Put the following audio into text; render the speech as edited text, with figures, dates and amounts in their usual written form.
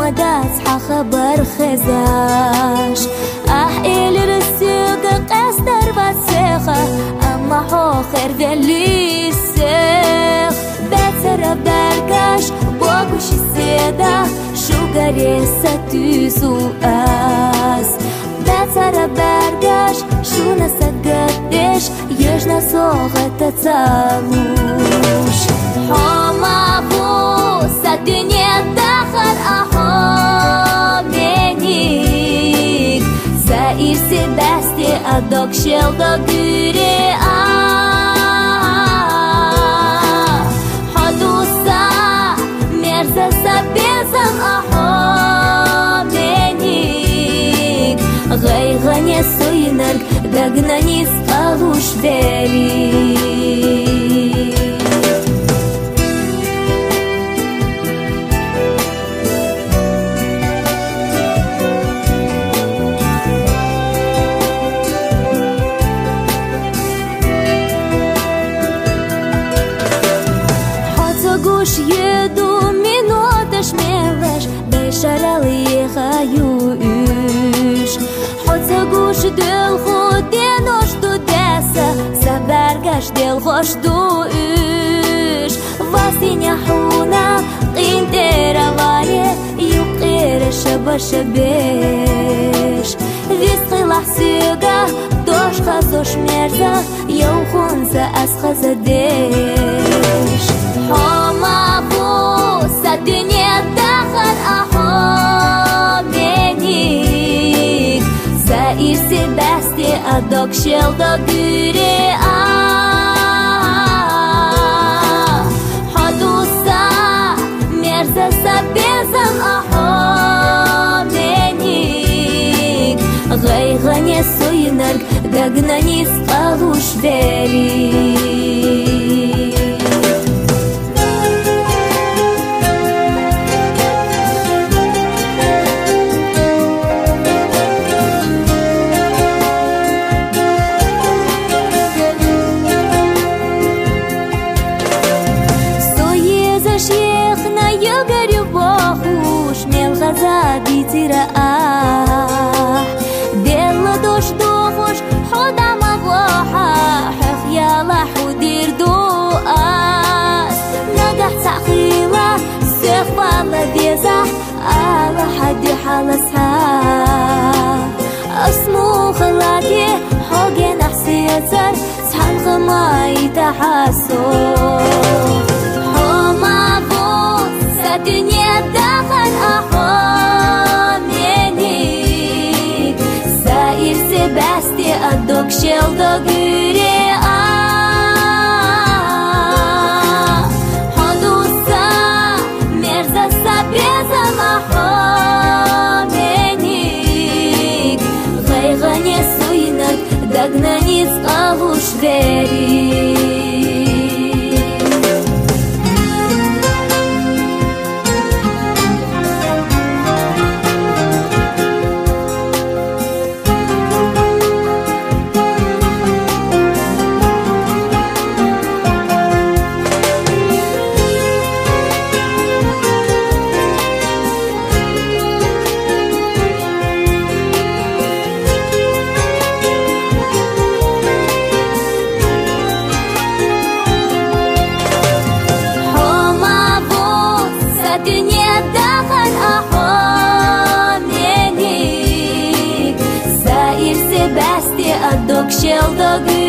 مدات خبر خزاش إلي رسيق قصدر بسيخة أما حو خير دلي السيخ بتر برقاش بوغوش السيدة شو قريسة تسوقاس بتر برقاش شو نسقدش يجنا صوغة تتسالوش حما بوس الدنيا داخل أحامينيك زائر سباستي أدوك شلدو قري حدوسا مرزا سبيزم أحامينيك غيغني سوينرك دقناني سقالوش فيري Jedu minutash mellesh Besharali gaju ysh Hoca gush del chodenosh du desa Sa bergash del hosh du ysh Vasinya huna qintera vale Yuqira shaba shabesh Visqi lahsiga dosh khazosh merza Yow khunza as khazadesh حما بوس الدنيا داخل أحامينيك زائر سباستي أدوك شلدو قري حدوسا مرزا سبيزم أحامينيك غيغني سوينرك دقناني سقالوش فيري غزادي ترآح دل دوش دوخوش حدا مغوحة حخيالة حدير دوقاس نجح تعقيلة سيخفى لديزح على حد حالسها اسمو خلاكي حوجي نحسيتر سحن خماي تحاسو حما بوس الدنيا داخل أحامينيك زائر سباستي أدوك شلدو قري حدوسا مرزا سبيزم أحامينيك غيغني سوينك دقناني سقالوش فيري أدوك شلدو